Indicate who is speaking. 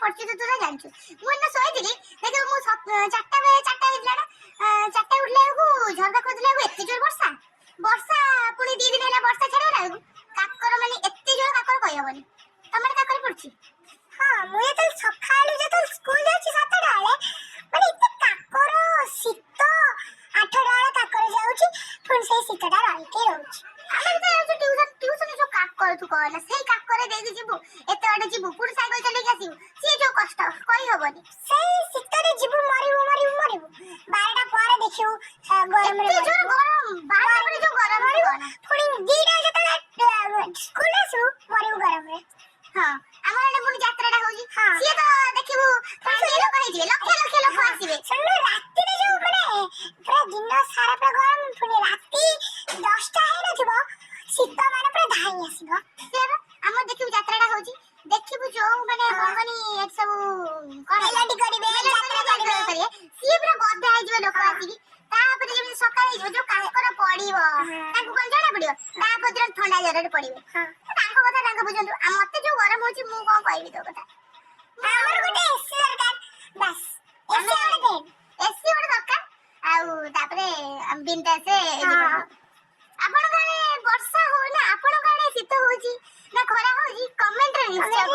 Speaker 1: ପଡୁଛି ତ ତୁ ଜାଣିଛୁ। ମୁଁ ଏଇନା ଶୋଇଥିଲି ଦେଖିବୁ ମୁଁ 4ଟା ହେଇଥିଲା ନା 4ଟା ଉଠିଲା ବେଳକୁ ଝରକା ଖୋଲିଲା ବେଳକୁ ଏତେ ଜୋର ବର୍ଷା ପୁଣି 2 ଦିନ ହେଲା ବର୍ଷା ଛାଡ଼ିଗଲା ବେଳକୁ କାକର ମାନେ ଏତେ ଜୋର କାକର କହିହବନି। ତମର କାକର ପଡୁଛି?
Speaker 2: ହଁ ମୁଁ ଯେତେବେଳେ ଯେତେବେଳେ ସ୍କୁଲ ଯାଉଛି 7ଟା ବେଳେ ମାନେ ଏତେ କାକର ଶୀତ 8ଟା ବେଳେ କାକର ଯାଉଛି ପୁଣି ସେଇ ଶୀତଟା ରହିକି ରହୁଛି।
Speaker 1: ଆମେ ବି ତ ଯାଉଛୁ ଟିଉସନ ଯୋଉ କାକର ତୁ କହନା ସେଇ କାକରେ ଦେଇକି ଯିବୁ ଏତେ ବାଟ ଯିବୁ ପୁଣି ସାଇକେଲ ଚଲେଇକି ଆସିବୁ ସିଏ ଯୋଉ କଷ୍ଟ କହିହବନି।
Speaker 2: ସେଇ ଶୀତରେ ଯିବୁ ମରିବୁ 12ଟା ପରେ ଦେଖିବୁ ଗରମରେ
Speaker 1: ଏତେ ଜୋର ଗରମ 12ଟା ପରେ ଯୋଉ ଗରମ
Speaker 2: ମରିବୁ ପୁଣି 2ଟା ଯେତେବେଳେ ସ୍କୁଲ ଆସିବୁ ମରିବୁ ଗରମରେ।
Speaker 1: ହଁ ଆମର ଏଠି ପୁଣି ଯାତ୍ରାଟା ହଉଛି
Speaker 2: ହଁ।
Speaker 1: ସିଏ ତ ଦେଖିବୁ କେତେ ଲୋକ ହେଇଯିବେ ଲକ୍ଷ ଲୋକ ଆସିବେ।
Speaker 2: ଶୁଣିଲୁ ରାତିରେ ଯୋଉ ମାନେ ପୁରା ଦିନ ସାରା ପୁରା ଗରମ ପୁଣି ରାତି 10ଟା ହେଇନଥିବ ଶୀତ ମାନେ ପୁରା ଧାଇଁ ଆସିବ।
Speaker 1: ସେୟା ଆମର ଦେଖିବୁ ଯାତ୍ରାଟା ହଉଛି ଦେଖିବୁ ଯୋଉ ମାନେ କଣକନି ଏଠି ସବୁ କଣ
Speaker 2: ମେଲୋଡି କରିବେ ଯାତ୍ରା କରିବେ
Speaker 1: ସିଏ ପୁରା ଗଦା ହେଇଯିବ ଲୋକ ଆସିକି ତାପରେ ଯେମିତି ସକାଳ ହେଇଯିବ ଯୋଉ କାକର ପଡିବ ତାଙ୍କୁ କଣ ଜଣା ପଡିବ ତାପରେ ଥଣ୍ଡା ଜ୍ୱରରେ ପଡିବେ। ତାଙ୍କ କଥା ତାଙ୍କ ବୁଝନ୍ତୁ ଆଉ ମତେ ଯୋଉ ଗରମ ହଉଛି ମୁଁ କଣ କହିବି ତୋ କଥା।
Speaker 2: ଆମର ଗୋଟେ ଏସି ଦରକାର ବାସ୍
Speaker 1: ଏସି ଗୋଟେ ଦରକାର ଆଉ ତାପରେ ବିନ୍ଦାସେ ଆପଣଙ୍କ ଆଡେ ବର୍ଷା ହଉ ନା ଆପଣଙ୍କ ଆଡେ ଶୀତ ହଉଛି ନା ଖରା ହଉଛି କମେଣ୍ଟରେ ନିଶ୍ଚୟ